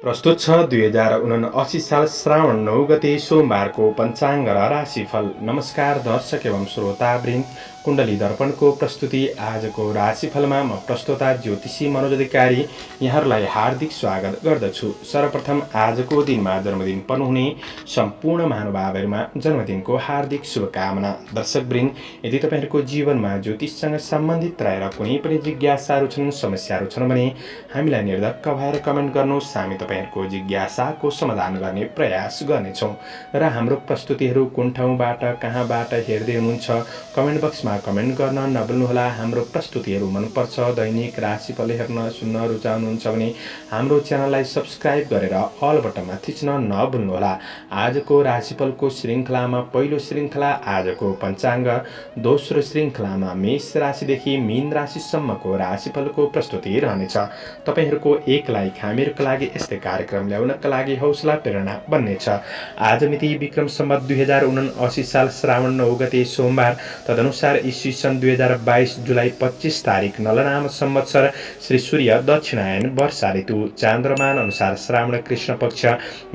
प्रस्तुत छ 2079 साल श्रावण 9 गते सोमबारको पञ्चाङ्ग र राशिफल। नमस्कार दर्शक एवं श्रोतावृन्द, कुण्डली दर्पणको प्रस्तुति आजको राशिफलमा म प्रस्तोता ज्योतिषी मनोज अधिकारी यहाँहरूलाई हार्दिक स्वागत गर्दछु। सर्वप्रथम आजको दिनमा जन्मदिन पर्नुहुने सम्पूर्ण महानुभावहरूमा जन्मदिनको हार्दिक शुभकामना। दर्शकवृन्द, यदि तपाईँहरूको जीवनमा ज्योतिषसँग सम्बन्धित रहेर कुनै पनि जिज्ञासाहरू छन्, समस्याहरू छन् भने हामीलाई निर्धक्क भएर कमेन्ट गर्नुहोस्। हामी तपाईँहरूको जिज्ञासाको समाधान गर्ने प्रयास गर्नेछौँ र हाम्रो प्रस्तुतिहरू कुन ठाउँबाट कहाँबाट हेर्दै हुनुहुन्छ कमेन्ट बक्समा कमेन्ट गर्न नभुल्नुहोला। हाम्रो प्रस्तुतिहरू मनपर्छ, दैनिक राशिफल हेर्न सुन्न रुचाउनुहुन्छ भने हाम्रो च्यानललाई सब्स्क्राइब गरेर अल बटनमा थिच्न नभुल्नुहोला। आजको राशिफलको श्रृङ्खलामा पहिलो श्रृङ्खला आजको पञ्चाङ्ग, दोस्रो श्रृङ्खलामा मेष राशिदेखि मीन राशिसम्मको राशिफलको प्रस्तुति रहनेछ। तपाईँहरूको एक लाइक हामीहरूको लागि यस्तै कार्यक्रम ल्याउनका लागि हौसला प्रेरणा बन्नेछ। आज मिति विक्रम सम्वत 2079 साल श्रावण 9 गते सोमबार, तदनुसार ईस्वी सन् 2022 जुलाई 25 तारिक नलनाम संवत्सर श्री सूर्य दक्षिणायन वर्षा ऋतु, चान्द्रमान अनुसार श्रावण कृष्ण पक्ष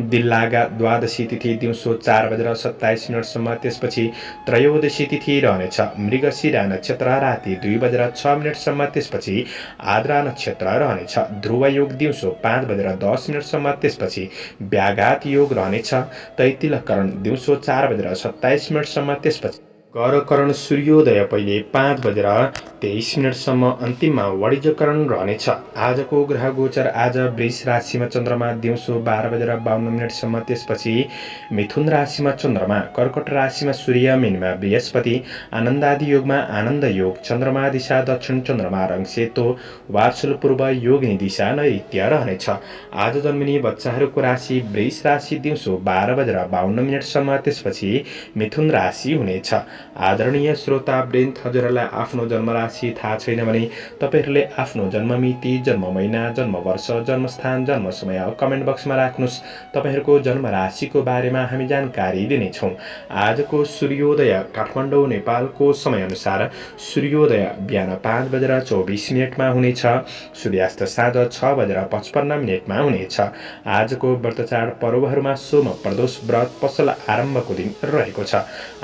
दिल्लागा द्वादशी तिथि दिउँसो 4:27 त्यसपछि त्रयोदशी तिथि रहनेछ। मृगशिरा नक्षत्र राति 2:06 त्यसपछि आद्रा नक्षत्र रहनेछ। ध्रुव योग दिउँसो 5:10 त्यसपछि व्याघात योग रहनेछ। तैतिलकरण दिउँसो 4:27 त्यसपछि गौरकरण सूर्योदय पहिले 5:23 अन्तिममा वणिजकरण रहनेछ। आजको ग्रह गोचर आज वृष राशिमा चन्द्रमा दिउँसो 12:52 त्यसपछि मिथुन राशिमा चन्द्रमा, कर्कट राशिमा सूर्य, मीनमा बृहस्पति, आनन्दादि योगमा आनन्द योग, चन्द्रमा दिशा दक्षिण, चन्द्रमा रङ सेतो, वार्षुल पूर्व, योगिनी दिशा नैऋत्य रहनेछ। आज जन्मिने बच्चाहरूको राशि वृष राशि दिउँसो 12:52 त्यसपछि मिथुन राशि हुनेछ। आदरणीय श्रोतावृन्द, हजुरहरूलाई आफ्नो जन्मराशि थाहा छैन भने तपाईँहरूले आफ्नो जन्ममिति, जन्म महिना, जन्म वर्ष, जन्मस्थान, जन्म समय कमेन्ट बक्समा राख्नुहोस्। तपाईँहरूको जन्मराशिको बारेमा हामी जानकारी दिनेछौँ। आजको सूर्योदय काठमाडौँ नेपालको समयअनुसार सूर्योदय बिहान 5:24 हुनेछ। सूर्यास्त साँझ 6:55 हुनेछ। आजको व्रतचाड पर्वहरूमा सोम प्रदोष व्रत पसल आरम्भको दिन रहेको छ।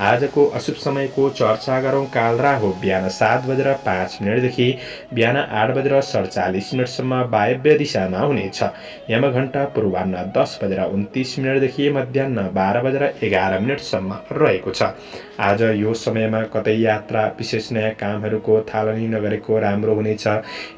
आजको अशुभ समयको चर्चा गरौँ। काल राहु बिहान 7:05 देखि बिहान 8:47 वायव्य दिशामा हुनेछ। यमघण्टा पूर्वाह्न 10:29 देखि मध्याह्न 12:11 रहेको छ। आज यो समयमा कतै यात्रा, विशेष नयाँ कामहरूको थालनी नगरेको राम्रो हुनेछ।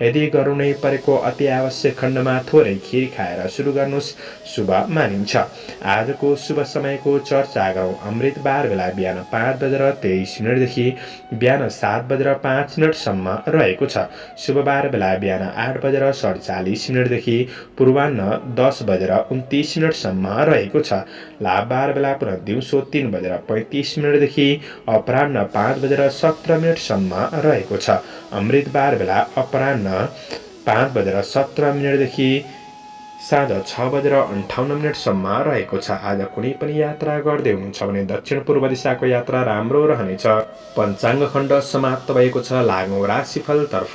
यदि गर्नु नै परेको अति आवश्यक खण्डमा थोरै खिर खाएर सुरु गर्नुहोस्, शुभ मानिन्छ। आजको शुभ समयको चर्चा गरौँ। अमृतबार बेला बिहान 5:23 देखि बिहान 7:05 रहेको छ। शुभबार बेला बिहान 8:47 देखि पूर्वाह्न 10:29 रहेको छ। लाभबार बेला पुनः दिउँसो 3:35 देखि अपराह्न 5:17 रहेको छ। अमृतबार बेला अपराह्न 5:17 देखि साँझ 6:58 रहेको छ। आज कुनै पनि यात्रा गर्दै हुनुहुन्छ भने दक्षिण पूर्व दिशाको यात्रा राम्रो रहनेछ। पञ्चाङ्ग खण्ड समाप्त भएको छ। लागौँ राशिफलतर्फ।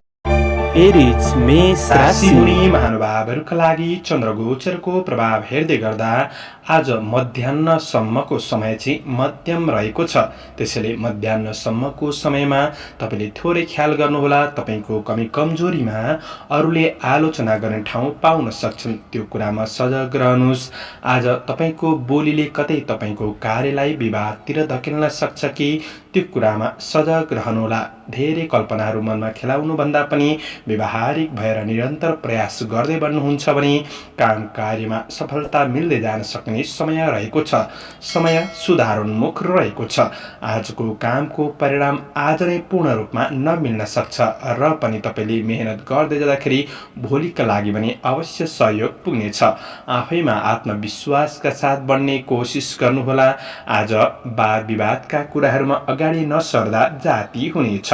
एरिज मेष राशि हुने महानुभावहरूका लागि चन्द्रगोचरको प्रभाव हेर्दै गर्दा आज मध्याह्नसम्मको समय चाहिँ मध्यम रहेको छ। त्यसैले मध्याह्नसम्मको समयमा तपाईँले थोरै ख्याल गर्नुहोला। तपाईँको कमी कमजोरीमा अरूले आलोचना गर्ने ठाउँ पाउन सक्छन्, त्यो कुरामा सजग रहनुहोस्। आज तपाईँको बोलीले कतै तपाईँको कार्यलाई विवादतिर धकेल्न सक्छ कि त्यो कुरामा सजग रहनुहोला। धेरै कल्पनाहरू मनमा खेलाउनुभन्दा पनि व्यवहारिक भएर निरन्तर प्रयास गर्दै बढ्नुहुन्छ भने काम कार्यमा सफलता मिल्दै जान सक्ने समय रहेको छ। समय सुधारोन्मुख रहेको छ। आजको कामको परिणाम आज नै पूर्ण रूपमा नमिल्न सक्छ र पनि तपाईँले मेहनत गर्दै जाँदाखेरि भोलिका लागि भने अवश्य सहयोग पुग्नेछ। आफैमा आत्मविश्वासका साथ बढ्ने कोसिस गर्नुहोला। आज वाद विवादका कुराहरूमा अगाडि नसर्दा जाती हुनेछ।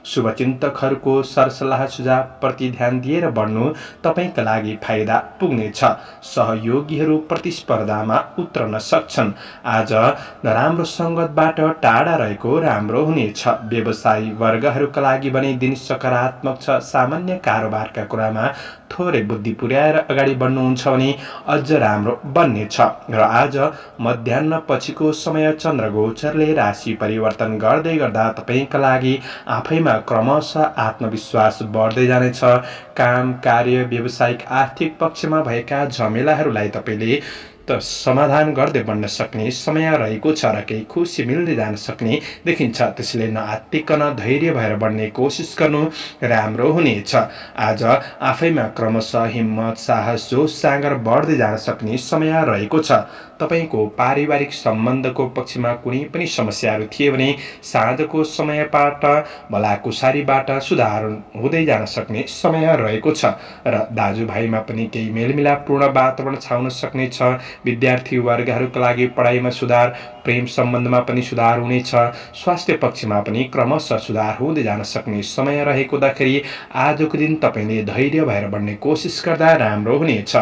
शुभचिन्तकहरूको सरसल्लाह सुझाव प्रति ध्यान दिएर बढ्नु तपाईका लागि फाइदा पुग्नेछ। सहयोगीहरू प्रतिस्पर्धामा उत्रन सक्छन्। आज नराम्रो सङ्गतबाट टाढा रहेको राम्रो हुनेछ। व्यवसायी वर्गहरूका लागि भने दिन सकारात्मक छ। सामान्य कारोबारका कुरामा थोरै बुद्धि पुर्याएर अगाडि बढ्नुहुन्छ भने अझ राम्रो बन्नेछ। र आज मध्याह्न पछिको समय चन्द्रगोचरले राशि परिवर्तन गर्दै गर्दा तपाईँका लागि आफैमा क्रमशः आत्मविश्वास बढ्दै जानेछ। काम, कार्य, व्यावसायिक, आर्थिक पक्षमा भएका झमेलाहरूलाई तपाईँले समाधान गर्दै बढ्न सक्ने समय रहेको छ र केही खुसी मिल्दै जान सक्ने देखिन्छ। त्यसैले नआत्तिकन धैर्य भएर बढ्ने कोसिस गर्नु राम्रो हुनेछ। आज आफैमा क्रमशः हिम्मत, साहस, जोस जाँगर बढ्दै जान सक्ने समय रहेको छ। तपाईँको पारिवारिक सम्बन्धको पक्षमा कुनै पनि समस्याहरू थिए भने साँझको समयबाट भलाकुसारीबाट सुधार हुँदै जान सक्ने समय रहेको छ र दाजुभाइमा पनि केही मेलमिलापपूर्ण वातावरण छाउन सक्ने छ। विद्यार्थी वर्गहरूका लागि पढाइमा सुधार, प्रेम सम्बन्धमा पनि सुधार हुनेछ। स्वास्थ्य पक्षमा पनि क्रमशः सुधार हुँदै जान सक्ने समय रहेको हुँदाखेरि आजको दिन तपाईँले धैर्य भएर बढ्ने कोसिस गर्दा राम्रो हुनेछ।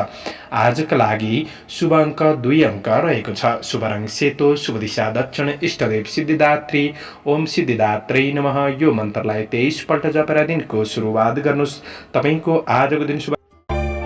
आजका लागि शुभ अङ्क 2 अङ्क रहेको छ। शुभ रङ सेतो, शुभ दिशा दक्षिण, इष्टदेव सिद्धिदात्री ओम सिद्धिदात्रै नमः। यो मन्त्रलाई 23 पल्ट जपेर दिनको सुरुवात गर्नुहोस्। तपाईँको आजको दिन शुभ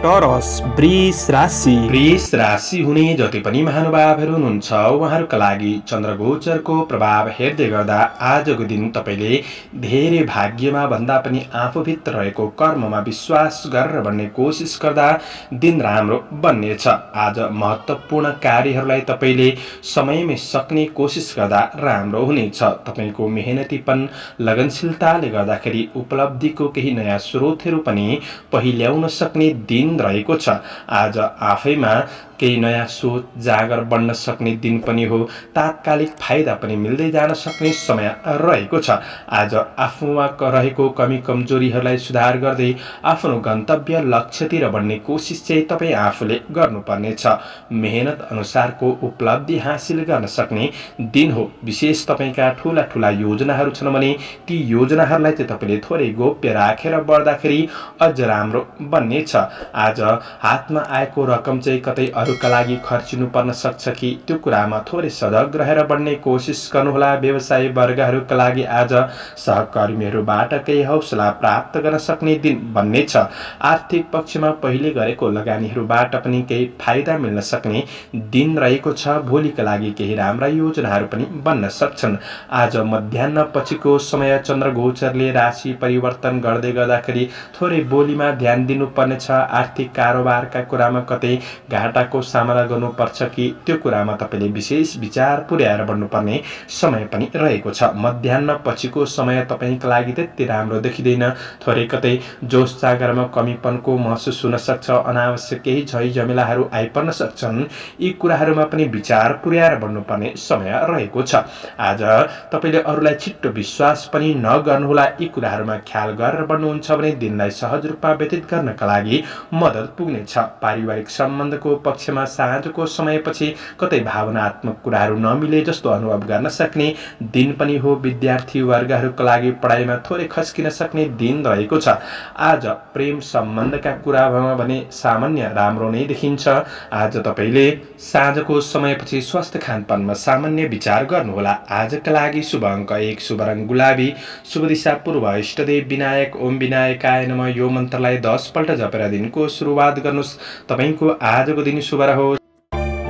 टरस वृष राशि। वृष राशि हुने जति पनि महानुभावहरू हुनुहुन्छ उहाँहरूका लागि चन्द्रगोचरको प्रभाव हेर्दै गर्दा आजको दिन तपाईँले धेरै भाग्यमा भन्दा पनि आफूभित्र रहेको कर्ममा विश्वास गरेर बढ्ने कोसिस गर्दा दिन राम्रो बन्नेछ। आज महत्त्वपूर्ण कार्यहरूलाई तपाईँले समयमै सक्ने कोसिस गर्दा राम्रो हुनेछ। तपाईँको मेहनतीपन, लगनशीलताले गर्दाखेरि उपलब्धिको केही नयाँ स्रोतहरू पनि पहिल्याउन सक्ने दिन रहेको छ। आज आफैमा केही नयाँ सोच जागर बन्न सक्ने दिन पनि हो। तात्कालिक फाइदा पनि मिल्दै जान सक्ने समय रहेको छ। आज आफूमा रहेको कमी कमजोरीहरूलाई सुधार गर्दै आफ्नो गन्तव्य लक्ष्यतिर बढ्ने कोसिस चाहिँ तपाईँ आफूले गर्नुपर्नेछ। मेहनत अनुसारको उपलब्धि हासिल गर्न सक्ने दिन हो। विशेष तपाईँका ठुला ठुला योजनाहरू छन् भने ती योजनाहरूलाई चाहिँ तपाईँले थोरै गोप्य राखेर बढ्दाखेरि अझ राम्रो बन्नेछ। आज हातमा आएको रकम चाहिँ कतै अरूका लागि खर्चिनु पर्न सक्छ कि त्यो कुरामा थोरै सजग रहेर बढ्ने कोसिस गर्नुहोला। व्यवसायी वर्गहरूका लागि आज सहकर्मीहरूबाट केही हौसला प्राप्त गर्न सक्ने दिन बन्नेछ। आर्थिक पक्षमा पहिले गरेको लगानीहरूबाट पनि केही फाइदा मिल्न सक्ने दिन रहेको छ। भोलिका लागि केही राम्रा योजनाहरू पनि बन्न सक्छन्। आज मध्याह्न पछिको समय चन्द्रगोचरले राशि परिवर्तन गर्दै गर्दाखेरि थोरै बोलीमा ध्यान दिनुपर्नेछ। आर्थिक कारोबारका कुरामा कतै घाटाको सामना गर्नुपर्छ कि त्यो कुरामा तपाईँले विशेष विचार पुर्याएर बढ्नुपर्ने समय पनि रहेको छ। मध्याह्न पछिको समय तपाईँका लागि त्यति राम्रो देखिँदैन। थोरै कतै जोस जागरमा कमीपनको महसुस हुन सक्छ। अनावश्यक केही झै झमेलाहरू आइपर्न सक्छन्। यी कुराहरूमा पनि विचार पुर्याएर बढ्नुपर्ने समय रहेको छ। आज तपाईँले अरूलाई छिट्टो विश्वास पनि नगर्नुहोला। यी कुराहरूमा ख्याल गरेर बढ्नुहुन्छ भने दिनलाई सहज रूपमा व्यतीत गर्नका लागि मद्दत पुग्नेछ। पारिवारिक सम्बन्धको पक्षमा साँझको समयपछि कतै भावनात्मक कुराहरू नमिले जस्तो अनुभव गर्न सक्ने दिन पनि हो। विद्यार्थी वर्गहरूका लागि पढाइमा थोरै खस्किन सक्ने दिन रहेको छ। आज प्रेम सम्बन्धका कुरामा भने सामान्य राम्रो नै देखिन्छ। आज तपाईँले साँझको समयपछि स्वास्थ्य खानपानमा सामान्य विचार गर्नुहोला। आजका लागि शुभ अङ्क 1, शुभ रङ गुलाबी, शुभ दिशा पूर्व, इष्टदेव विनायक ओम विनायकाय नमः। यो मन्त्रलाई 10 पल्ट जपेर दिनको सुरुवात गर्नुहोस्। तपाईँको आजको दिन शुभ रहोस्।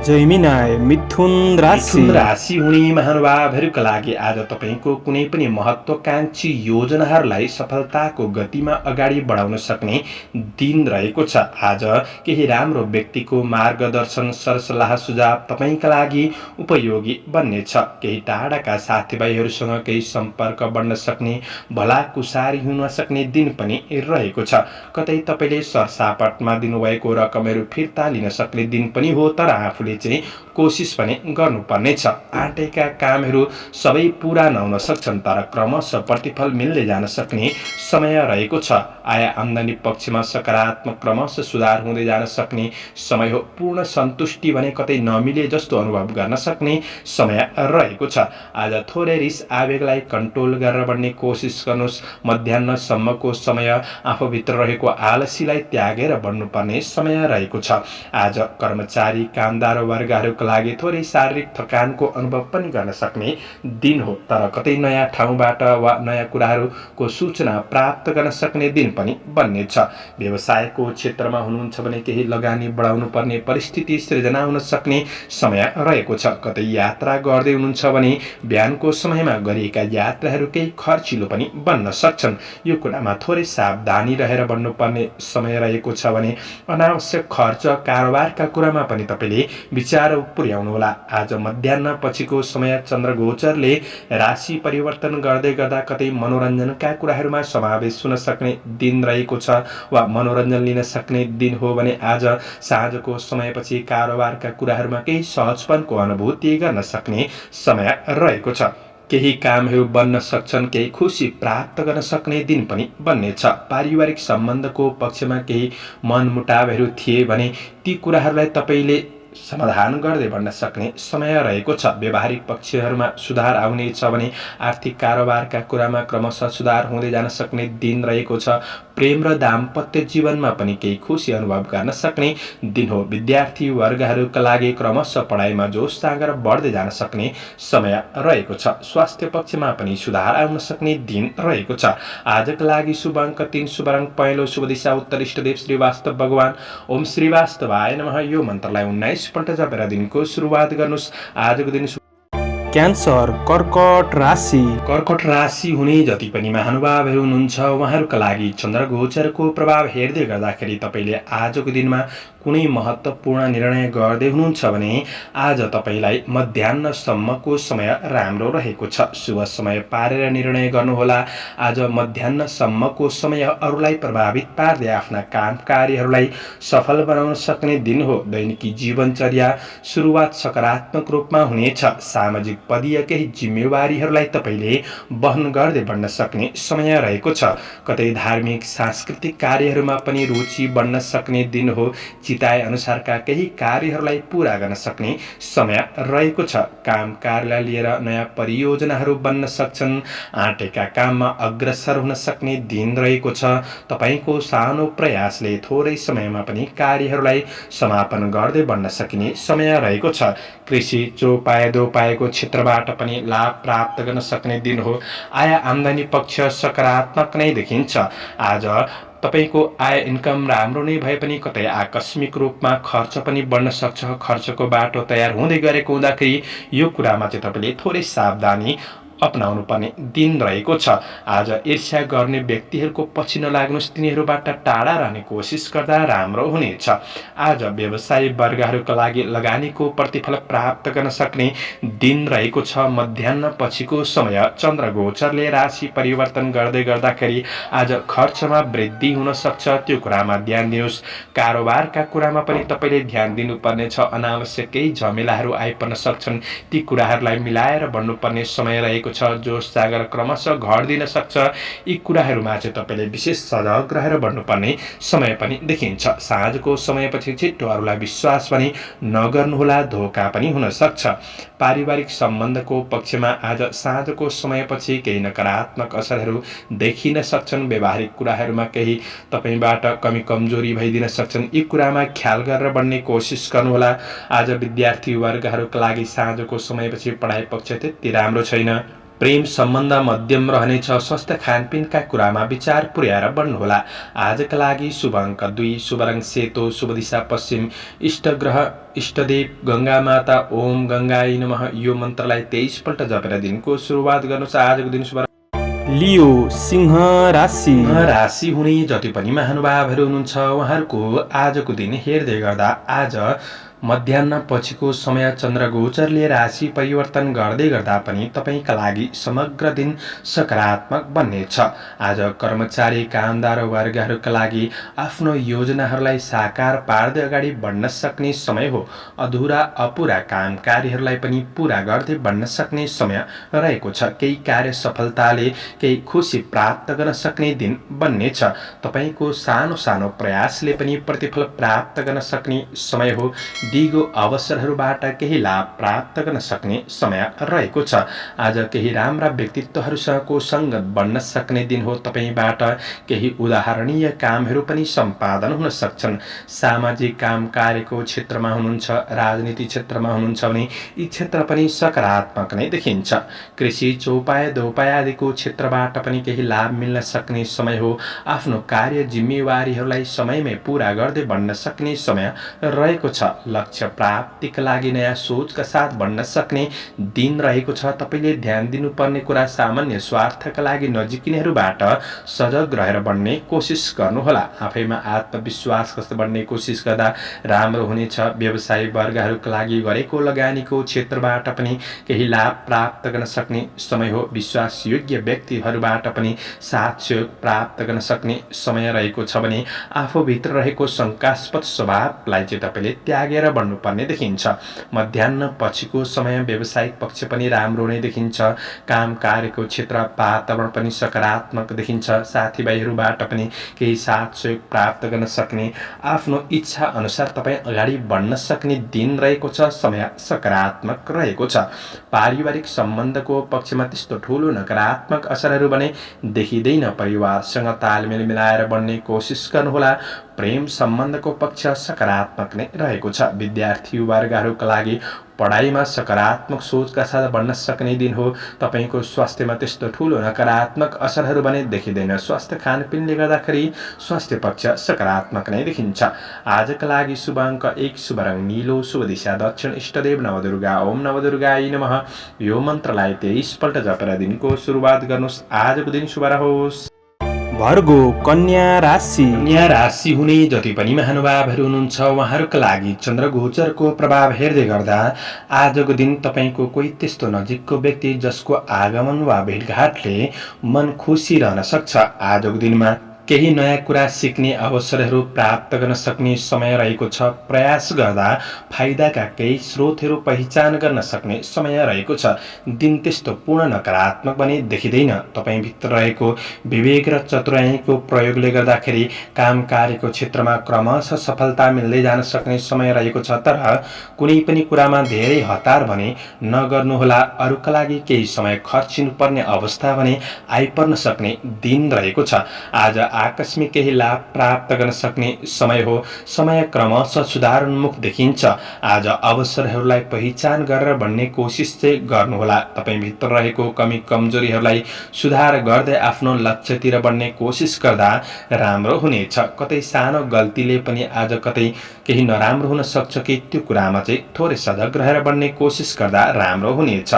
जैमिनाय मिथुन राशि। मिथुन राशि हुने महानुभावहरूका लागि आज तपाईँको कुनै पनि महत्त्वकांक्षी योजनाहरूलाई सफलताको गतिमा अगाडि बढाउन सक्ने दिन रहेको छ। आज केही राम्रो व्यक्तिको मार्गदर्शन, सरसल्लाह, सुझाव तपाईँका लागि उपयोगी बन्नेछ। केही टाढाका साथीभाइहरूसँग केही सम्पर्क बढ्न सक्ने, भलाकुसारी हुन सक्ने दिन पनि रहेको छ। कतै तपाईँले सरसापटमा दिनुभएको रकमहरू फिर्ता लिन सक्ने दिन पनि हो। तर आफूले चाहिँ कोसिस पनि गर्नुपर्नेछ। आँटेका कामहरू सबै पूरा नहुन सक्छन् तर क्रमशः प्रतिफल मिल्दै जान सक्ने समय रहेको छ। आय आम्दानी पक्षमा सकारात्मक क्रमशः सुधार हुँदै जान सक्ने समय हो। पूर्ण सन्तुष्टि भने कतै नमिले जस्तो अनुभव गर्न सक्ने समय रहेको छ। आज थोरै रिस आवेगलाई कन्ट्रोल गरेर बढ्ने कोसिस गर्नुहोस्। मध्याह्नसम्मको समय आफूभित्र रहेको आलसीलाई त्यागेर बढ्नुपर्ने समय रहेको छ। आज कर्मचारी, कामदार कामदार वर्गहरूका लागि थोरै शारीरिक थकानको अनुभव पनि गर्न सक्ने दिन हो, तर कतै नयाँ ठाउँबाट वा नयाँ कुराहरूको सूचना प्राप्त गर्न सक्ने दिन पनि बन्नेछ। व्यवसायको क्षेत्रमा हुनुहुन्छ भने केही लगानी बढाउनु पर्ने परिस्थिति सृजना हुन सक्ने समय रहेको छ। कतै यात्रा गर्दै हुनुहुन्छ भने बिहानको समयमा गरिएका यात्राहरू केही खर्चिलो पनि बन्न सक्छन्। यो कुरामा थोरै सावधानी रहेर बढ्नुपर्ने समय रहेको छ भने अनावश्यक खर्च कारोबारका कुरामा पनि तपाईँले विचार पुर्याउनुहोला। आज मध्याह्न पछिको समय चन्द्रगोचरले राशि परिवर्तन गर्दै गर्दा कतै मनोरञ्जनका कुराहरूमा समावेश हुन सक्ने दिन रहेको छ वा मनोरञ्जन लिन सक्ने दिन हो भने आज साँझको समयपछि कारोबारका कुराहरूमा केही सहजपनको अनुभूति गर्न सक्ने समय रहेको छ। केही कामहरू बन्न सक्छन्, केही खुसी प्राप्त गर्न सक्ने दिन पनि बन्नेछ। पारिवारिक सम्बन्धको पक्षमा केही मनमुटावहरू थिए भने ती कुराहरूलाई तपाईँले समाधान गर्दै बढ्न सक्ने समय रहेको छ। व्यावहारिक पक्षहरूमा सुधार आउनेछ भने आर्थिक कारोबारका कुरामा क्रमशः सुधार हुँदै जान सक्ने दिन रहेको छ। प्रेम र दाम्पत्य जीवनमा पनि केही खुसी अनुभव गर्न सक्ने दिन हो। विद्यार्थी वर्गहरूका लागि क्रमशः पढाइमा जोस जाँगर बढ्दै जान सक्ने समय रहेको छ। स्वास्थ्य पक्षमा पनि सुधार आउन सक्ने दिन रहेको छ। आजका लागि शुभ अङ्क 3, शुभ रङ पहेँलो, शुभ दिशा उत्तर, इष्टदेव श्रीवास्तव भगवान ओम श्रीवास्तवाय नमः। यो मन्त्रलाई 19 पल्ट जपेर दिनको सुरुवात गर्नुहोस्। आजको दिन क्यान्सर, कर्कट राशि। कर्कट राशि हुने जति पनि महानुभावहरू हुनुहुन्छ उहाँहरूका लागि चन्द्रगोचरको प्रभाव हेर्दै गर्दाखेरि तपाईँले आजको दिनमा कुनै महत्त्वपूर्ण निर्णय गर्दै हुनुहुन्छ भने आज तपाईँलाई मध्याह्नसम्मको समय राम्रो रहेको छ। शुभ समय पारेर निर्णय गर्नुहोला। आज मध्याह्नसम्मको समय अरूलाई प्रभावित पार्दै आफ्ना काम कार्यहरूलाई सफल बनाउन सक्ने दिन हो। दैनिकी जीवनचर्या सुरुवात सकारात्मक रूपमा हुनेछ। सामाजिक पदीय केही जिम्मेवारीहरूलाई तपाईँले वहन गर्दै बढ्न सक्ने समय रहेको छ। कतै धार्मिक सांस्कृतिक कार्यहरूमा पनि रुचि बढ्न सक्ने दिन हो। चिताए अनुसारका केही कार्यहरूलाई पूरा गर्न सक्ने समय रहेको छ। काम कार्यलाई लिएर नयाँ परियोजनाहरू बन्न सक्छन्। आँटेका काममा अग्रसर हुन सक्ने दिन रहेको छ। तपाईँको सानो प्रयासले थोरै समयमा पनि कार्यहरूलाई समापन गर्दै बढ्न सकिने समय रहेको छ। कृषि चौपाए दोपाएको क्षेत्रबाट पनि लाभ प्राप्त गर्न सक्ने दिन हो। आय आम्दानी पक्ष सकारात्मक नै देखिन्छ। आज तपाईँको आय इन्कम राम्रो नै भए पनि कतै आकस्मिक रूपमा खर्च पनि बढ्न सक्छ। खर्चको बाटो तयार हुँदै गरेको हुँदाखेरि यो कुरामा चाहिँ तपाईँले थोरै सावधानी अपनाउनु पर्ने दिन रहेको छ। आज ईर्ष्या गर्ने व्यक्तिहरूको पछि नलाग्नुहोस्, तिनीहरूबाट टाढा रहने कोसिस गर्दा राम्रो हुनेछ। आज व्यवसायी वर्गहरूका लागि लगानीको प्रतिफल प्राप्त गर्न सक्ने दिन रहेको छ। मध्याह्न पछिको समय चन्द्रगोचरले राशि परिवर्तन गर्दै गर्दाखेरि आज खर्चमा वृद्धि हुन सक्छ। त्यो कुरामा ध्यान दिनुहोस्। कारोबारका कुरामा पनि तपाईँले ध्यान दिनुपर्नेछ। अनावश्यक केही झमेलाहरू आइपर्न सक्छन्, ती कुराहरूलाई मिलाएर बढ्नुपर्ने समय रहेको छ। जोस जाँगर क्रमशः घट्दिन सक्छ। यी कुराहरूमा चाहिँ तपाईँले विशेष सजग रहेर बढ्नुपर्ने समय पनि देखिन्छ। साँझको समयपछि छिट्टो अरूलाई विश्वास पनि नगर्नुहोला, धोका पनि हुन सक्छ। पारिवारिक सम्बन्धको पक्षमा आज साँझको समयपछि केही नकारात्मक असरहरू देखिन सक्छन्। व्यावहारिक कुराहरूमा केही तपाईँबाट कमी कमजोरी भइदिन सक्छन्। यी कुरामा ख्याल गरेर बढ्ने कोसिस गर्नुहोला। आज विद्यार्थी वर्गहरूका लागि साँझको समयपछि पढाइ पक्ष त्यति राम्रो छैन। प्रेम सम्बन्ध मध्यम रहनेछ। स्वस्थ खानपिनका कुरामा विचार पुर्याएर बढ्नुहोला। आजका लागि शुभ अङ्क 2, शुभ रङ सेतो, शुभ दिशा पश्चिम, इष्ट ग्रह इष्टदेव गङ्गा माता ओम गङ्गाई नमः। यो मन्त्रलाई 23 पल्ट जपेर दिनको सुरुवात गर्नुहोस्। आजको दिन शुभ लियो, सिंह राशि। राशि हुने जति पनि महानुभावहरू हुनुहुन्छ उहाँहरूको आजको दिन हेर्दै गर्दा आज मध्याह्न पछिको समय चन्द्रगोचरले राशि परिवर्तन गर्दै गर्दा पनि तपाईँका लागि समग्र दिन सकारात्मक बन्नेछ। आज कर्मचारी कामदार वर्गहरूका लागि आफ्नो योजनाहरूलाई साकार पार्दै अगाडि बढ्न सक्ने समय हो। अधुरा अपुरा काम कार्यहरूलाई पनि पूरा गर्दै बढ्न सक्ने समय रहेको छ। केही कार्य सफलताले केही खुसी प्राप्त गर्न सक्ने दिन बन्नेछ। तपाईको सानो सानो प्रयासले पनि प्रतिफल प्राप्त गर्न सक्ने समय हो। दिगो अवसरहरूबाट केही लाभ प्राप्त गर्न सक्ने समय रहेको छ। आज केही राम्रा व्यक्तित्वहरूसँगको सङ्गत बन्न सक्ने दिन हो। तपाईबाट केही उदाहरणीय कामहरू पनि सम्पादन हुन सक्छन्। सामाजिक काम कार्यको क्षेत्रमा हुनुहुन्छ, राजनीति क्षेत्रमा हुनुहुन्छ भने यी क्षेत्र पनि सकारात्मक नै देखिन्छ। कृषि चौपाया दोपाया आदिको क्षेत्रबाट पनि केही लाभ मिल्न सक्ने समय हो। आफ्नो कार्य जिम्मेवारीहरूलाई समयमै पूरा गर्दै बढ्न सक्ने समय रहेको छ। लक्ष्य प्राप्तिका लागि नयाँ सोचका साथ बढ्न सक्ने दिन रहेको छ। तपाईले ध्यान दिनुपर्ने कुरा सामान्य स्वार्थका लागि नजिकिनेहरूबाट सजग रहेर बढ्ने कोसिस गर्नुहोला। आफैमा आत्मविश्वास कस्तो बढ्ने कोसिस गर्दा राम्रो हुनेछ। व्यवसायी वर्गहरूका लागि गरेको लगानीको क्षेत्रबाट पनि केही लाभ प्राप्त गर्न सक्ने समय हो। विश्वासयोग्य व्यक्तिहरूबाट पनि साथ सहयोग प्राप्त गर्न सक्ने समय रहेको छ भने आफूभित्र रहेको शङ्कास्पद स्वभावलाई चाहिँ तपाईँले त्यागेर बढ्नुपर्ने देखिन्छ। मध्याह्न पछिको समय व्यावसायिक पक्ष पनि राम्रो नै देखिन्छ। काम कार्यको क्षेत्र वातावरण पनि सकारात्मक देखिन्छ। साथीभाइहरूबाट पनि केही साथ सहयोग प्राप्त गर्न सक्ने, आफ्नो इच्छा अनुसार तपाईँ अगाडि बढ्न सक्ने दिन रहेको छ। समय सकारात्मक रहेको छ। पारिवारिक सम्बन्धको पक्षमा त्यस्तो ठुलो नकारात्मक असरहरू भने देखिँदैन। परिवारसँग तालमेल मिलाएर बढ्ने कोसिस गर्नुहोला। प्रेम सम्बन्धको पक्ष सकारात्मक नै रहेको छ। विद्यार्थी वर्गहरूका लागि पढाइमा सकारात्मक सोचका साथ बढ्न सक्ने दिन हो। तपाईको स्वास्थ्यमा त्यस्तो ठुलो नकारात्मक असरहरू भने देखिँदैन। स्वास्थ्य खानपिनले गर्दाखेरि स्वास्थ्य पक्ष सकारात्मक नै देखिन्छ। आजका लागि शुभ अङ्क 1, शुभ रङ नीलो, शुभ दिशा दक्षिण, इष्टदेव नवदुर्गा ओम नवदुर्गायै नमः। यो मन्त्रलाई 23 पल्ट जपेर दिनको सुरुवात गर्नुहोस्। आजको दिन शुभ रहोस्। भर्गो कन्या राशि। कन्या राशि हुने जति पनि महानुभावहरू हुनुहुन्छ उहाँहरूका लागि चन्द्रगोचरको प्रभाव हेर्दै गर्दा आजको दिन तपाईँको कोही त्यस्तो नजिकको व्यक्ति जसको आगमन वा भेटघाटले मन खुसी रहन सक्छ। आजको दिनमा केही नयाँ कुरा सिक्ने अवसरहरू प्राप्त गर्न सक्ने समय रहेको छ। प्रयास गर्दा फाइदाका केही स्रोतहरू पहिचान गर्न सक्ने समय रहेको छ। दिन त्यस्तो पूर्ण नकारात्मक भने देखिँदैन। तपाईँभित्र रहेको विवेक र चतुर्याइँको प्रयोगले गर्दाखेरि काम कार्यको क्षेत्रमा क्रमशः सफलता मिल्दै जान सक्ने समय रहेको छ। तर कुनै पनि कुरामा धेरै हतार भने नगर्नुहोला। अरूका लागि केही समय खर्चिनुपर्ने अवस्था भने आइपर्न सक्ने दिन रहेको छ। आज आकस्मिक केही लाभ प्राप्त गर्न सक्ने समय हो। समय क्रमशः सुधारोन्मुख देखिन्छ। आज अवसरहरूलाई पहिचान गरेर बढ्ने कोसिस चाहिँ गर्नुहोला। तपाईँभित्र रहेको कमी कमजोरीहरूलाई सुधार गर्दै आफ्नो लक्ष्यतिर बढ्ने कोसिस गर्दा राम्रो हुनेछ। कतै सानो गल्तीले पनि आज कतै केही नराम्रो हुन सक्छ कि त्यो कुरामा चाहिँ थोरै सजग रहेर बढ्ने कोसिस गर्दा राम्रो हुनेछ।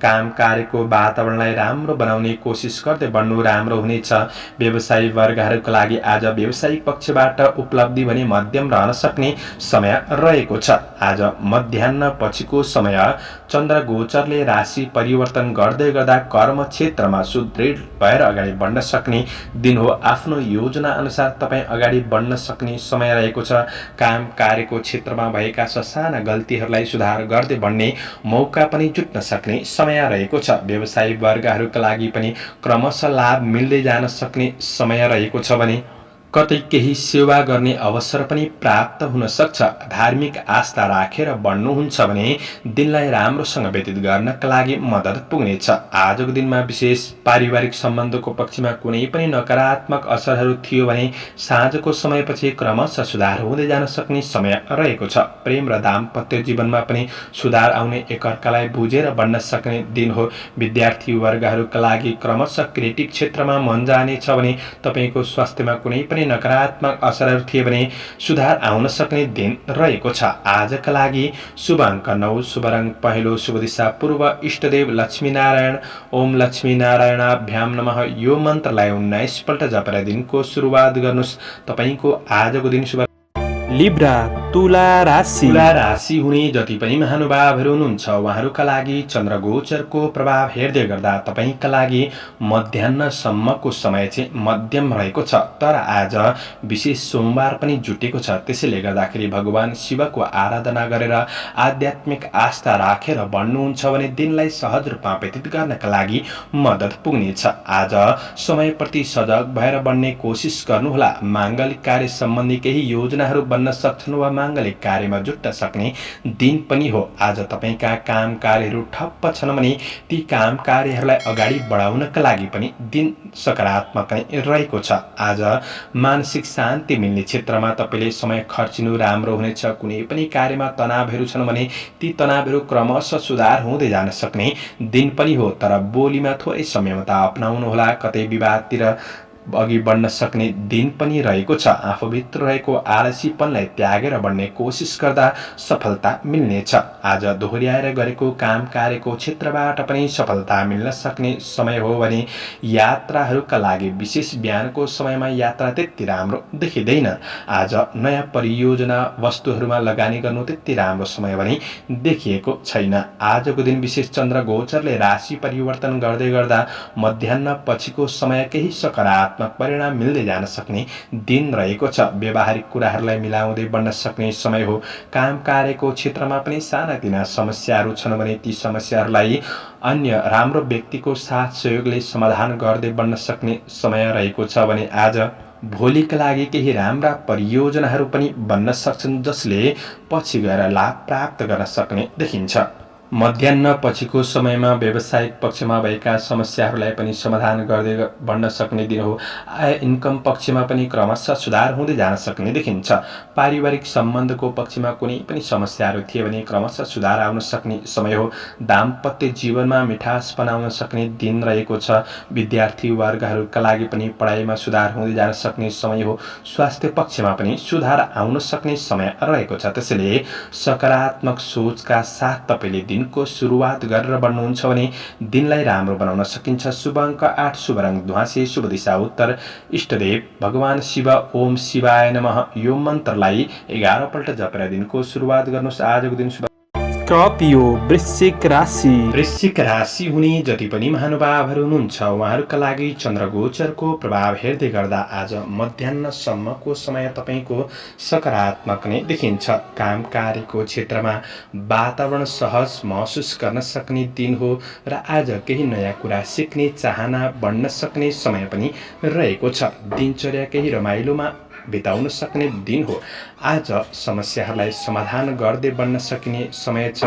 काम कार्यको वातावरणलाई राम्रो बनाउने कोसिस गर्दै बढ्नु राम्रो हुनेछ। व्यवसायी वर्गहरूका लागि आज व्यावसायिक पक्षबाट उपलब्धि भने मध्यम रहन सक्ने समय रहेको छ। आज मध्याह्न पछिको समय चन्द्र गोचरले राशि परिवर्तन गर्दै गर्दा कर्म क्षेत्रमा सुदृढ भएर अगाडि बढ्न सक्ने दिन हो। आफ्नो योजना अनुसार तपाईँ अगाडि बढ्न सक्ने समय रहेको छ। काम कार्यको क्षेत्रमा भएका ससाना गल्तीहरूलाई सुधार गर्दै बढ्ने मौका पनि जुट्न सक्ने समय रहेको छ। व्यवसायी वर्गहरूका लागि पनि क्रमशः लाभ मिल्दै जान सक्ने समय रहेको छ भने कतै केही सेवा गर्ने अवसर पनि प्राप्त हुन सक्छ। धार्मिक आस्था राखेर बढ्नुहुन्छ भने दिनलाई राम्रोसँग व्यतीत गर्नका लागि मद्दत पुग्नेछ। आजको दिनमा विशेष पारिवारिक सम्बन्धको पक्षमा कुनै पनि नकारात्मक असरहरू थियो भने साँझको समयपछि क्रमशः सुधार हुँदै जान सक्ने समय रहेको छ। प्रेम र दाम्पत्य जीवनमा पनि सुधार आउने, एकअर्कालाई बुझेर बढ्न सक्ने दिन हो। विद्यार्थी वर्गहरूका लागि क्रमशः क्रिएटिभ क्षेत्रमा मन जानेछ भने तपाईँको स्वास्थ्यमा कुनै पनि नकारात्मक असरहरू थिए भने सुधार आउन सक्ने दिन रहेको छ। आजका लागि शुभ अङ्क 9, शुभ रङ पहेँलो, शुभ दिशा पूर्व, इष्टदेव लक्ष्मीनारायण ओम लक्ष्मीनारायणाभ्याम नमः। यो मन्त्रलाई 19 पल्ट जपेर दिनको सुरुवात गर्नुहोस्। तपाईँको आजको दिन शुभ। लिब्रा तुला राशि। तुला राशि हुने जति पनि महानुभावहरू हुनुहुन्छ उहाँहरूका लागि चन्द्रगोचरको प्रभाव हेर्दै गर्दा तपाईँका लागि मध्याह्नसम्मको समय चाहिँ मध्यम रहेको छ, तर आज विशेष सोमबार पनि जुटेको छ। त्यसैले गर्दाखेरि भगवान शिवको आराधना गरेर आध्यात्मिक आस्था राखेर बढ्नुहुन्छ भने दिनलाई सहज रूपमा व्यतीत गर्नका लागि मद्दत पुग्नेछ। आज समयप्रति सजग भएर बढ्ने कोसिस गर्नुहोला। माङ्गलिक कार्य सम्बन्धी केही योजनाहरू बन्न सक्छन् वा माङ्गलिक कार्यमा जुट्न सक्ने दिन पनि हो। आज तपाईँका काम कार्यहरू ठप्प छन् भने ती काम कार्यहरूलाई अगाडि बढाउनका लागि पनि दिन सकारात्मक नै रहेको छ। आज मानसिक शान्ति मिल्ने क्षेत्रमा तपाईँले समय खर्चिनु राम्रो हुनेछ। कुनै पनि कार्यमा तनावहरू छन् भने ती तनावहरू क्रमशः सुधार हुँदै जान सक्ने दिन पनि हो, तर बोलीमा थोरै संयमता अपनाउनुहोला। कतै विवादतिर अघि बढ्न सक्ने दिन पनि रहेको छ। आफूभित्र रहेको आलसीपनलाई त्यागेर बढ्ने कोसिस गर्दा सफलता मिल्नेछ। आज दोहोर्याएर गरेको काम कार्यको क्षेत्रबाट पनि सफलता मिल्न सक्ने समय हो भने यात्राहरूका लागि विशेष बिहानको समयमा यात्रा त्यति राम्रो देखिँदैन। आज नयाँ परियोजना वस्तुहरूमा लगानी गर्नु त्यति राम्रो समय भने देखिएको छैन। आजको दिन विशेष चन्द्र गोचरले राशि परिवर्तन गर्दै गर्दा मध्याह्न पछिको समय केही सकारात्मक परिणाम मिल्दै जान सक्ने दिन रहेको छ। व्यावहारिक कुराहरूलाई मिलाउँदै बढ्न सक्ने समय हो। काम कार्यको क्षेत्रमा पनि सानातिना समस्याहरू छन् भने ती समस्याहरूलाई अन्य राम्रो व्यक्तिको साथ सहयोगले समाधान गर्दै बढ्न सक्ने समय रहेको छ भने आज भोलिका लागि केही राम्रा परियोजनाहरू पनि बन्न सक्छन् जसले पछि गएर लाभ प्राप्त गर्न सक्ने देखिन्छ। मध्याह्न पछिको समयमा व्यावसायिक पक्षमा भएका समस्याहरूलाई पनि समाधान गर्दै बढ्न सक्ने दिन हो। आय इन्कम पक्षमा पनि क्रमशः सुधार हुँदै जान सक्ने देखिन्छ। पारिवारिक सम्बन्धको पक्षमा कुनै पनि समस्याहरू थिए भने क्रमशः सुधार आउन सक्ने समय हो। दाम्पत्य जीवनमा मिठास बनाउन सक्ने दिन रहेको छ। विद्यार्थी वर्गहरूका लागि पनि पढाइमा सुधार हुँदै जान सक्ने समय हो। स्वास्थ्य पक्षमा पनि सुधार आउन सक्ने समय रहेको छ। त्यसैले सकारात्मक सोचका साथ तपाईँले दिनको सुरुवात गरेर बढ्नुहुन्छ भने दिनलाई राम्रो बनाउन सकिन्छ। शुभ अङ्क 8, शुभ रङ ध्वाँसे, शुभ दिशा उत्तर। इष्टदेव भगवान शिव, ओम शिवाय नमः। यो मन्त्रलाई 11 पल्ट जपेर दिनको सुरुवात गर्नुहोस्। आजको दिन शुभ। स्कर्पियो वृश्चिक राशि। वृश्चिक राशि हुने जति पनि महानुभावहरू हुनुहुन्छ उहाँहरूका लागि चन्द्रगोचरको प्रभाव हेर्दै गर्दा आज मध्याह्नसम्मको समय तपाईँको सकारात्मक नै देखिन्छ। काम कार्यको क्षेत्रमा वातावरण सहज महसुस गर्न सक्ने दिन हो र आज केही नयाँ कुरा सिक्ने चाहना बढ्न सक्ने समय पनि रहेको छ। दिनचर्या केही रमाइलोमा बिताउन सक्ने दिन हो। आज समस्याहरूलाई समाधान गर्दै बढ्न सकिने समय छ।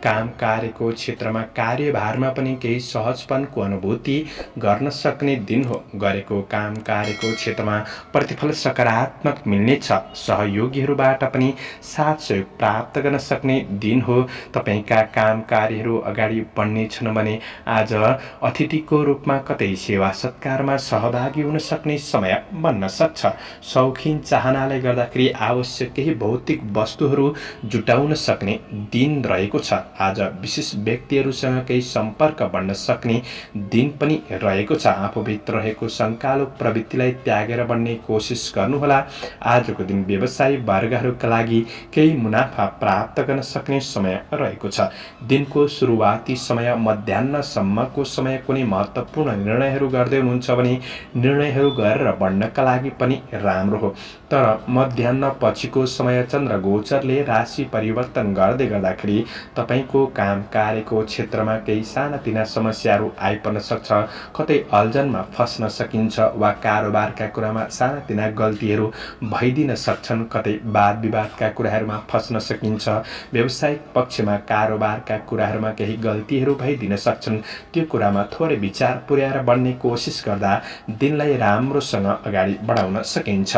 काम कार्यको क्षेत्रमा कार्यभारमा पनि केही सहजपनको अनुभूति गर्न सक्ने दिन हो। गरेको काम कार्यको क्षेत्रमा प्रतिफल सकारात्मक मिल्नेछ। सहयोगीहरूबाट पनि साथ सहयोग प्राप्त गर्न सक्ने दिन हो। तपाईँका काम कार्यहरू अगाडि बढ्नेछन् भने आज अतिथिको रूपमा कतै सेवा सत्कारमा सहभागी हुन सक्ने समय बन्न सक्छ। शौखिन चाहनाले गर्दाखेरि आवश्यक केही भौतिक वस्तुहरू जुटाउन सक्ने दिन रहेको छ। आज विशेष व्यक्तिहरूसँग केही सम्पर्क बढ्न सक्ने दिन पनि रहेको छ। आफूभित्र रहेको शङ्कालु प्रवृत्तिलाई त्यागेर बढ्ने कोसिस गर्नुहोला। आजको दिन व्यवसायी वर्गहरूका लागि केही मुनाफा प्राप्त गर्न सक्ने समय रहेको छ। दिनको सुरुवाती समय मध्याह्नसम्मको समय कुनै महत्त्वपूर्ण निर्णयहरू गर्दै हुनुहुन्छ भने निर्णयहरू गरेर बढ्नका लागि पनि राम्रो हो, तर मध्याह्न पछिको समय चन्द्र गोचरले राशि परिवर्तन गर्दै गर्दाखेरि तपाईँको काम कार्यको क्षेत्रमा केही सानातिना समस्याहरू आइपर्न सक्छ। कतै अल्झनमा फस्न सकिन्छ वा कारोबारका कुरामा सानातिना गल्तीहरू भइदिन सक्छन्। कतै वाद विवादका कुराहरूमा फस्न सकिन्छ। व्यावसायिक पक्षमा कारोबारका कुराहरूमा केही गल्तीहरू भइदिन सक्छन्। त्यो कुरामा थोरै विचार पुर्याएर बढ्ने कोसिस गर्दा दिनलाई राम्रोसँग अगाडि बढाउन सकिन्छ।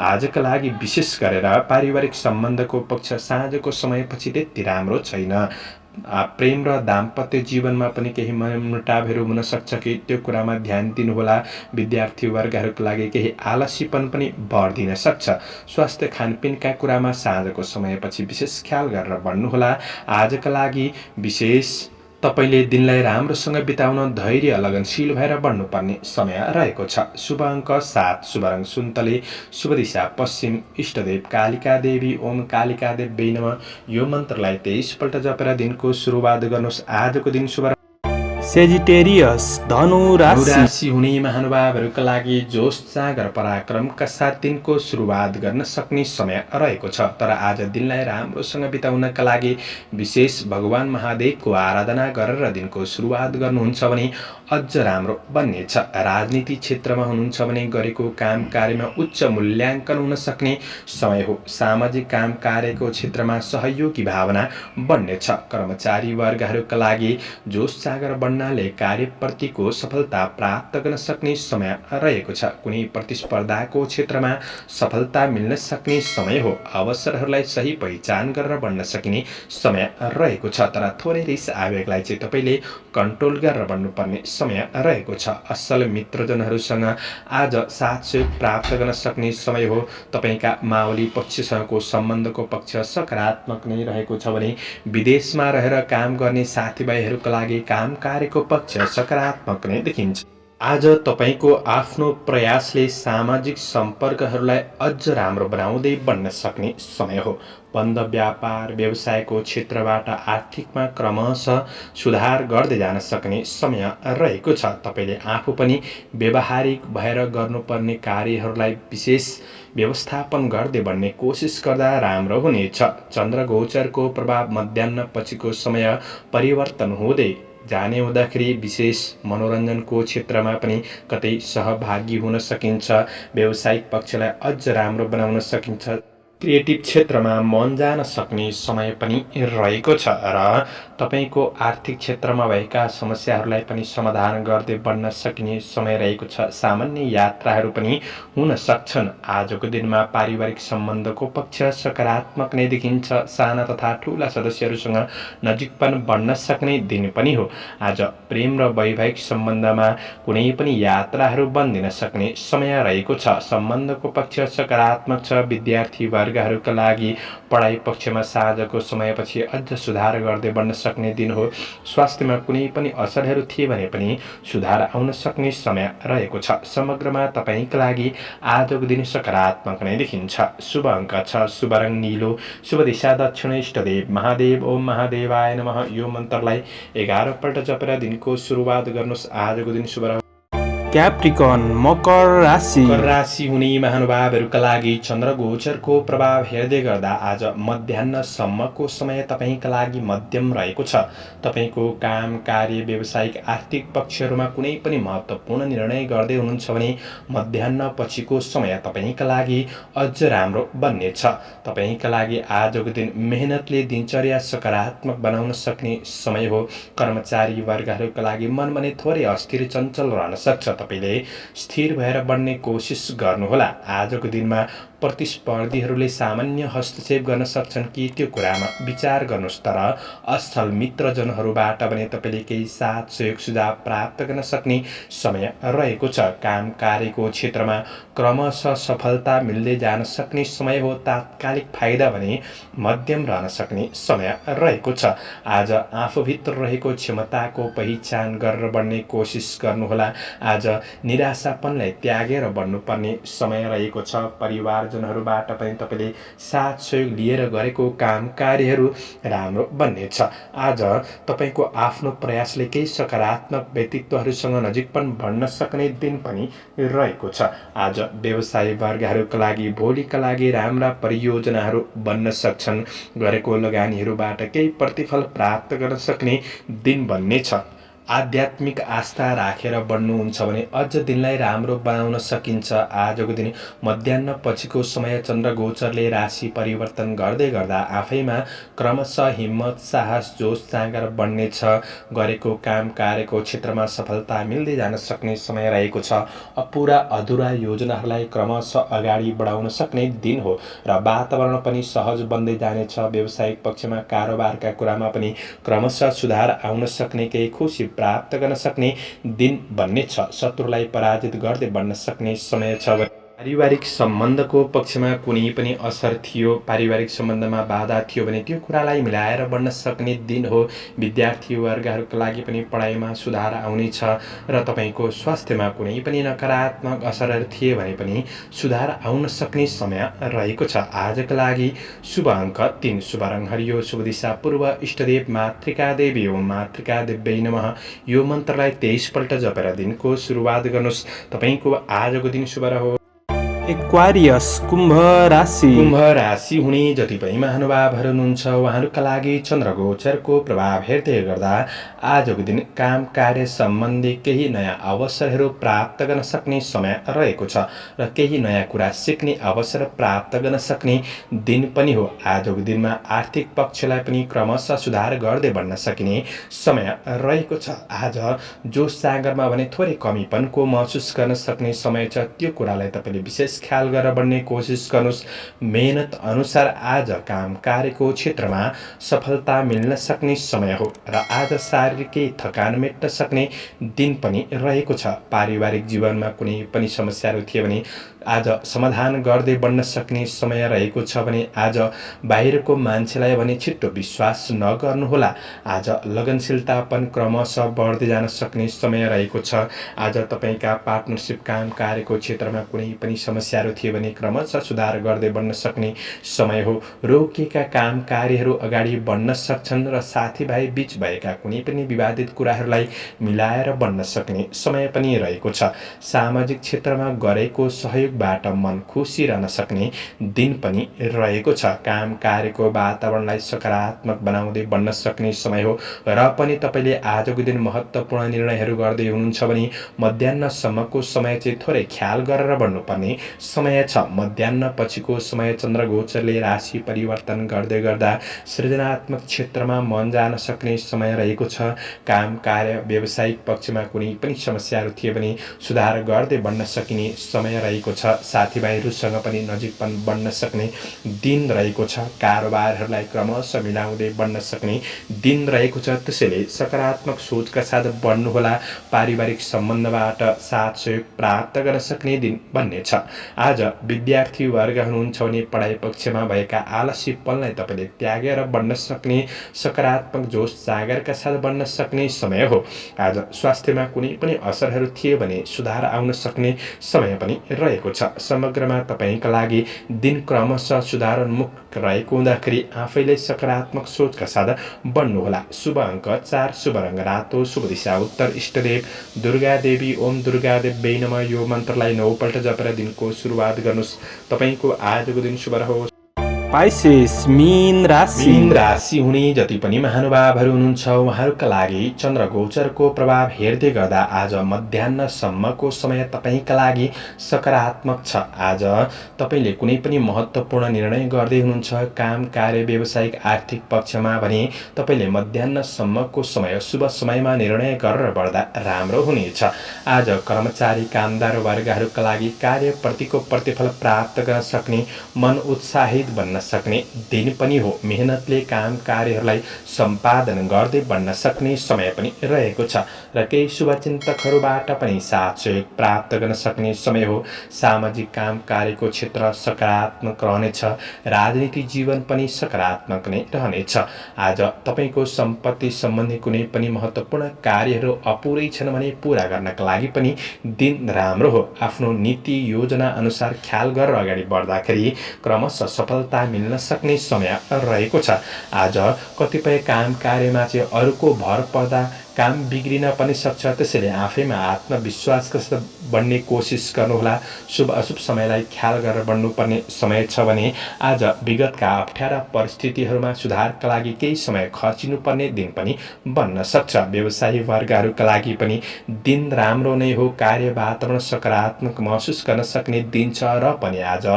आजका लागि विशेष गरेर पारिवारिक सम्बन्धको पक्ष साँझको समयपछि त्यति राम्रो छैन। प्रेम र दाम्पत्य जीवनमा पनि केही मनमुटावहरू हुन सक्छ कि त्यो कुरामा ध्यान दिनुहोला। विद्यार्थी वर्गहरूका लागि केही आलसीपन पनि बढ्दिन सक्छ। स्वास्थ्य खानपिनका कुरामा साँझको समयपछि विशेष ख्याल गरेर बढ्नुहोला। आजका लागि विशेष तपाईँले दिनलाई राम्रोसँग बिताउन धैर्य लगनशील भएर बढ्नुपर्ने समय रहेको छ। शुभ अङ्क 7, शुभ रङ सुन्तले, शुभ दिशा पश्चिम, इष्टदेव कालिका देवी, ओम कालिका देवी नमः यो मन्त्रलाई 23 पल्ट जपेर दिनको सुरुवात गर्नुहोस्। आजको दिन शुभ सेजिटेरियस धनु राशि। राशि हुने महानुभावहरूका लागि जोश जाँगर पराक्रमका साथ दिनको सुरुवात गर्न सक्ने समय रहेको छ। तर आज दिनलाई राम्रोसँग बिताउनका लागि विशेष भगवान महादेवको आराधना गरेर दिनको सुरुवात गर्नुहुन्छ भने अझ राम्रो बन्नेछ। राजनीति क्षेत्रमा हुनुहुन्छ भने गरेको काम कार्यमा उच्च मूल्याङ्कन हुन सक्ने समय हो। सामाजिक काम कार्यको क्षेत्रमा सहयोगी भावना बढ्नेछ। कर्मचारी वर्गहरूका लागि जोश जाँगर बढ्नाले कार्यप्रतिको सफलता प्राप्त गर्न सक्ने समय रहेको छ। कुनै प्रतिस्पर्धाको क्षेत्रमा सफलता मिल्न सक्ने समय हो। अवसरहरूलाई सही पहिचान गरेर बढ्न सकिने समय रहेको छ। तर थोरै रिस आवेगलाई चाहिँ तपाईँले कन्ट्रोल गरेर बढ्नुपर्ने समय रहेको छ। असल मित्रजनहरूसँग आज साथ सहयोग प्राप्त गर्न सक्ने समय हो। तपाईँका मावली पक्षसँगको सम्बन्धको पक्ष सकारात्मक नै रहेको छ भने विदेशमा रहेर काम गर्ने साथीभाइहरूका लागि काम कार्यको पक्ष सकारात्मक नै देखिन्छ। आज तपाईँको आफ्नो प्रयासले सामाजिक सम्पर्कहरूलाई अझ राम्रो बनाउँदै बढ्न सक्ने समय हो। बन्द व्यापार व्यवसायको क्षेत्रबाट आर्थिकमा क्रमशः सुधार गर्दै जान सक्ने समय रहेको छ। तपाईँले आफू पनि व्यवहारिक भएर गर्नुपर्ने कार्यहरूलाई विशेष व्यवस्थापन गर्दै बढ्ने कोसिस गर्दा राम्रो हुनेछ। चन्द्र गोचरको प्रभाव मध्याह्न पछिको समय परिवर्तन हुँदै जाने हुँदाखेरि विशेष मनोरञ्जनको क्षेत्रमा पनि कतै सहभागी हुन सकिन्छ। व्यावसायिक पक्षलाई अझ राम्रो बनाउन सकिन्छ। क्रिएटिभ क्षेत्रमा मन जान सक्ने समय पनि रहेको छ र तपाईँको आर्थिक क्षेत्रमा भएका समस्याहरूलाई पनि समाधान गर्दै बढ्न सकिने समय रहेको छ। सामान्य यात्राहरू पनि हुन सक्छन्। आजको दिनमा पारिवारिक सम्बन्धको पक्ष सकारात्मक नै देखिन्छ। साना तथा ठुला सदस्यहरूसँग नजिकपन बढ्न सक्ने दिन पनि हो। आज प्रेम र वैवाहिक सम्बन्धमा कुनै पनि यात्राहरू बन्दिन सक्ने समय रहेको छ। सम्बन्धको पक्ष सकारात्मक छ। विद्यार्थी वर्गहरूका लागि पढाइ पक्षमा साँझको समयपछि अझ सुधार गर्दै बढ्न सक्ने दिन हो। स्वास्थ्यमा कुनै पनि असरहरू थिए भने पनि सुधार आउन सक्ने समय रहेको छ। समग्रमा तपाईँका लागि आजको दिन सकारात्मक नै देखिन्छ। शुभ अङ्क 6, शुभ रङ नीलो, शुभ दिशा दक्षिण, इष्टदेव महादेव, ओम महादेवाय नमः यो मन्त्रलाई 11 पल्ट जपेर दिनको सुरुवात गर्नुहोस्। आजको दिन शुभ क्याप्रिकन मकर राशि। मकर राशि हुने महानुभावहरूका लागि चन्द्र गोचरको प्रभाव हेर्दै गर्दा आज मध्याह्नसम्मको समय तपाईँका लागि मध्यम रहेको छ। तपाईँको काम कार्य व्यावसायिक आर्थिक पक्षहरूमा कुनै पनि महत्त्वपूर्ण निर्णय गर्दै हुनुहुन्छ भने मध्याह्न पछिको समय तपाईँका लागि अझ राम्रो बन्नेछ। तपाईँका लागि आजको दिन मेहनतले दिनचर्या सकारात्मक बनाउन सक्ने समय हो। कर्मचारी वर्गहरूका लागि मन भने थोरै अस्थिर चञ्चल रहन सक्छ। तपाईँले स्थिर भएर बढ्ने कोसिस गर्नुहोला। आजको दिनमा प्रतिस्पर्धीहरूले सामान्य हस्तक्षेप गर्न सक्छन् कि त्यो कुरामा विचार गर्नुहोस्। तर असल मित्रजनहरूबाट भने तपाईँले केही साथ सहयोग सुझाव प्राप्त गर्न सक्ने समय रहेको छ। काम कार्यको क्षेत्रमा क्रमशः सफलता मिल्दै जान सक्ने समय हो। तात्कालिक फाइदा भने मध्यम रहन सक्ने समय रहेको छ। आज आफूभित्र रहेको क्षमताको पहिचान गरेर बढ्ने कोसिस गर्नुहोला। आज निराशापनलाई त्यागेर बढ्नुपर्ने समय रहेको छ। परिवारजनहरूबाट पनि तपाईँले साथ सहयोग लिएर गरेको काम कार्यहरू राम्रो बन्नेछ। आज तपाईँको आफ्नो प्रयासले केही सकारात्मक व्यक्तित्वहरूसँग नजिकपन बढ्न सक्ने दिन पनि रहेको छ। आज व्यवसायी वर्गहरूका लागि भोलिका लागि राम्रा परियोजनाहरू बन्न सक्छन्। गरेको लगानीहरूबाट केही प्रतिफल प्राप्त गर्न सक्ने दिन बन्नेछ। आध्यात्मिक आस्था राखेर बढ्नुहुन्छ भने अझ दिनलाई राम्रो बनाउन सकिन्छ। आजको दिन मध्याह्न पछिको समय चन्द्र गोचरले राशि परिवर्तन गर्दै गर्दा आफैमा क्रमशः हिम्मत साहस जोश जाँगर बढ्नेछ। गरेको काम कार्यको क्षेत्रमा सफलता मिल्दै जान सक्ने समय रहेको छ। अपुरा अधुरा योजनाहरूलाई क्रमशः अगाडि बढाउन सक्ने दिन हो र वातावरण पनि सहज बन्दै जानेछ। व्यावसायिक पक्षमा कारोबारका कुरामा पनि क्रमशः सुधार आउन सक्ने केही खुसी प्राप्त गर्न सक्ने दिन बन्नेछ। शत्रुलाई पराजित गर्दै बढ्न सक्ने समय छ। पारिवारिक सम्बन्धको पक्षमा कुनै पनि असर थियो, पारिवारिक सम्बन्धमा बाधा थियो भने त्यो कुरालाई मिलाएर बढ्न सक्ने दिन हो। विद्यार्थी वर्गहरूका लागि पनि पढाइमा सुधार आउनेछ र तपाईँको स्वास्थ्यमा कुनै पनि नकारात्मक असरहरू थिए भने पनि सुधार आउन सक्ने समय रहेको छ। आजका लागि शुभ अङ्क 3, शुभ रङ हरियो, शुभ दिशा पूर्व, इष्टदेव मातृका देवी ओम मातृका देव्यै नमः। यो मन्त्रलाई 23 पल्ट जपेर दिनको सुरुवात गर्नुहोस्। तपाईँको आजको दिन शुभ रहोस्। एक्वारियस कुम्भ राशि। कुम्भ राशि हुने जति पनि महानुभावहरू हुनुहुन्छ उहाँहरूका लागि चन्द्र गोचरको प्रभाव हेर्दै गर्दा आजको दिन काम कार्य सम्बन्धी केही नयाँ अवसरहरू प्राप्त गर्न सक्ने समय रहेको छ र केही नयाँ कुरा सिक्ने अवसर प्राप्त गर्न सक्ने दिन पनि हो। आजको दिनमा आर्थिक पक्षलाई पनि क्रमशः सुधार गर्दै बढ्न सकिने समय रहेको छ। आज जोस जागरमा भने थोरै कमीपनको महसुस गर्न सक्ने समय छ। त्यो कुरालाई तपाईँले विशेष ख्याल गरेर बढ्ने कोसिस गर्नुहोस्। मेहनत अनुसार आज काम कार्यको क्षेत्रमा सफलता मिल्न सक्ने समय हो र आज शारीरिकै थकान मेट्न सक्ने दिन पनि रहेको छ। पारिवारिक जीवनमा कुनै पनि समस्याहरू थिए भने आज समाधान गर्दै बढ्न सक्ने समय रहेको छ भने आज बाहिरको मान्छेलाई भने छिट्टो विश्वास नगर्नुहोला। आज लगनशीलतापन क्रमशः बढ्दै जान सक्ने समय रहेको छ। आज तपाईँका पार्टनरसिप काम कार्यको क्षेत्रमा कुनै पनि समस्याहरू थिए भने क्रमशः सुधार गर्दै बढ्न सक्ने समय हो। रोकिएका काम कार्यहरू अगाडि बढ्न सक्छन् र साथीभाइ बीच भएका कुनै पनि विवादित कुराहरूलाई मिलाएर बढ्न सक्ने समय पनि रहेको छ। सामाजिक क्षेत्रमा गरेको सहयोगबाट मन खुसी रहन सक्ने दिन पनि रहेको छ। काम कार्यको वातावरणलाई सकारात्मक बनाउँदै बढ्न सक्ने समय हो र पनि तपाईँले आजको दिन महत्त्वपूर्ण निर्णयहरू गर्दै हुनुहुन्छ भने मध्याह्नसम्मको समय चाहिँ थोरै ख्याल गरेर बढ्नुपर्ने समय छ। मध्याह्न पछिको समय चन्द्र गोचरले राशि परिवर्तन गर्दै गर्दा सृजनात्मक क्षेत्रमा मन जान सक्ने समय रहेको छ। काम कार्य व्यावसायिक पक्षमा कुनै पनि समस्याहरू थिए भने सुधार गर्दै बढ्न सकिने समय रहेको छ। साथीभाइहरूसँग पनि नजिकपन बढ्न सक्ने दिन रहेको छ। कारोबारहरूलाई क्रमशः मिलाउँदै बढ्न सक्ने दिन रहेको छ। त्यसैले सकारात्मक सोचका साथ बढ्नुहोला। पारिवारिक सम्बन्धबाट साथ सहयोग प्राप्त गर्न सक्ने दिन बन्नेछ। आज विद्यार्थी वर्ग हुनुहुन्छ भने पढाइ पक्षमा भएका आलस्यपनलाई तपाईँले त्यागेर बढ्न सक्ने, सकारात्मक जोस जागरका साथ बढ्न सक्ने समय हो। आज स्वास्थ्यमा कुनै पनि असरहरू थिए भने सुधार आउन सक्ने समय पनि रहेको छ। समग्रमा तपाईँका लागि दिन क्रमशः सुधारोन्मुख रहेको हुँदाखेरि आफैले सकारात्मक सोचका साथ बढ्नुहोला। शुभ अङ्क 4, शुभ रङ रातो, शुभ दिशा उत्तर, इष्टदेव दुर्गा देवी ओम दुर्गा देव्यै नमः। यो मन्त्रलाई 9 पल्ट जपेर दिनको सुरुवात गर्नुहोस्। तपाईँको आजको दिन शुभ रहोस्। पाइसेस मीन राशि। मीन राशि हुने जति पनि महानुभावहरू हुनुहुन्छ उहाँहरूका लागि चन्द्र गोचरको प्रभाव हेर्दै गर्दा आज मध्याह्नसम्मको समय तपाईँका लागि सकारात्मक छ। आज तपाईँले कुनै पनि महत्त्वपूर्ण निर्णय गर्दै हुनुहुन्छ काम कार्य व्यावसायिक आर्थिक पक्षमा भने तपाईँले मध्याह्नसम्मको समय शुभ समयमा निर्णय गरेर बढ्दा राम्रो हुनेछ। आज कर्मचारी कामदार वर्गहरूका लागि कार्यप्रतिको प्रतिफल प्राप्त गर्न सक्ने, मन उत्साहित बन्न सक्ने दिन पनि हो। मेहनतले काम कार्यहरूलाई सम्पादन गर्दै बढ्न सक्ने समय पनि रहेको छ र केही शुभचिन्तकहरूबाट पनि साथ सहयोग प्राप्त गर्न सक्ने समय हो। सामाजिक काम कार्यको क्षेत्र सकारात्मक रहनेछ। राजनीतिक जीवन पनि सकारात्मक नै रहनेछ। आज तपाईँको सम्पत्ति सम्बन्धी कुनै पनि महत्त्वपूर्ण कार्यहरू अपुरै छन् भने पूरा गर्नका लागि पनि दिन राम्रो हो। आफ्नो नीति योजना अनुसार ख्याल गरेर अगाडि बढ्दाखेरि क्रमशः सफलता मिल्न सक्ने समय रहेको छ। आज कतिपय काम कार्यमा चाहिँ अरूको भर पर्दा काम बिग्रिन पनि सक्छ। त्यसैले आफैमा आत्मविश्वासका साथ बढ्ने कोसिस गर्नुहोला। शुभ अशुभ समयलाई ख्याल गरेर बढ्नुपर्ने समय छ भने आज विगतका अप्ठ्यारा परिस्थितिहरूमा सुधारका लागि केही समय खर्चिनुपर्ने दिन पनि बन्न सक्छ। व्यवसायी वर्गहरूका लागि पनि दिन राम्रो नै हो। कार्य वातावरण सकारात्मक महसुस गर्न सक्ने दिन छ र पनि आज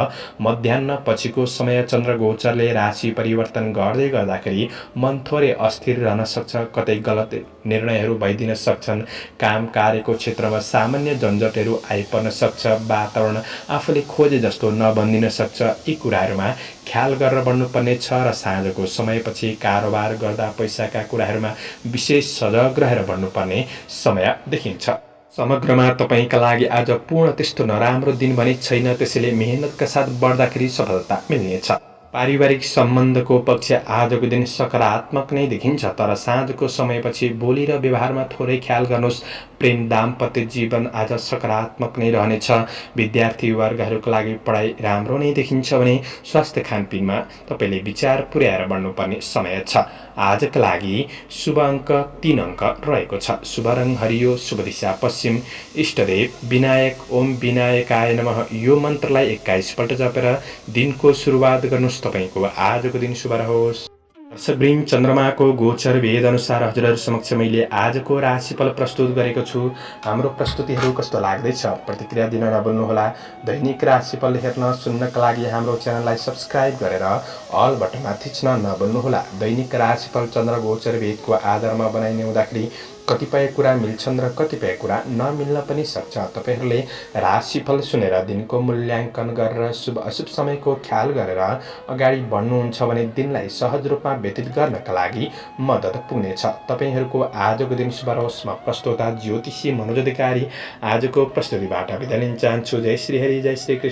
मध्याह्न पछिको समय चन्द्र गोचरले राशि परिवर्तन गर्दै गर्दाखेरि मन थोरै अस्थिर रहन सक्छ। कतै गलत निर्णयहरू भइदिन सक्छन्। काम कार्यको क्षेत्रमा सामान्य झन्झटहरू आइपर्न सक्छ। वातावरण आफूले खोजे जस्तो नबनिदिन सक्छ। यी कुराहरूमा ख्याल गरेर बढ्नुपर्ने छ र साँझको समयपछि कारोबार गर्दा पैसाका कुराहरूमा विशेष सजग रहेर बढ्नुपर्ने समय देखिन्छ। समग्रमा तपाईँका लागि आज पूर्ण त्यस्तो नराम्रो दिन भने छैन, त्यसैले मेहनतका साथ बढ्दाखेरि सफलता मिल्नेछ। पारिवारिक सम्बन्धको पक्ष आजको दिन सकारात्मक नै देखिन्छ, तर साँझको समयपछि बोली र व्यवहारमा थोरै ख्याल गर्नुहोस्। प्रेम दाम्पत्य जीवन आज सकारात्मक नै रहनेछ। विद्यार्थी वर्गहरूका लागि पढाइ राम्रो नै देखिन्छ भने स्वास्थ्य खानपिनमा तपाईँले विचार पुर्याएर बढ्नुपर्ने समय छ। आजका लागि शुभ अङ्क 3 अङ्क रहेको छ। शुभ रङ हरियो, शुभ दिशा पश्चिम। इष्टदेव विनायक, ओम विनायकाय नमः यो मन्त्रलाई 21 पल्ट जपेर दिनको सुरुवात गर्नुहोस्। तपाईँको आजको दिन शुभ रहोस्। वर्षवृङ चन्द्रमाको गोचर भेद अनुसार हजुरहरू समक्ष मैले आजको राशिफल प्रस्तुत गरेको छु। हाम्रो प्रस्तुतिहरू कस्तो लाग्दैछ प्रतिक्रिया दिन नभुल्नुहोला। दैनिक राशिफल हेर्न सुन्नका लागि हाम्रो च्यानललाई सब्स्क्राइब गरेर अल बटनमा थिच्न नभुल्नुहोला। दैनिक राशिफल चन्द्र गोचर भेदको आधारमा बनाइने हुँदाखेरि कतिपय कुरा मिल्छन् र कतिपय कुरा नमिल्न पनि सक्छ। तपाईहरूले राशिफल सुनेर दिनको मूल्याङ्कन गरेर शुभ अशुभ समयको ख्याल गरेर अगाडि बढ्नुहुन्छ भने दिनलाई सहज रूपमा व्यतीत गर्नका लागि मद्दत पुग्नेछ। तपाईहरूको आजको दिन शुभ रहोस्। म प्रस्तोता ज्योतिषी मनोज अधिकारी आजको प्रस्तुतिबाट बिदा लिन चाहन्छु। जय श्री हरि, जय श्री कृष्ण।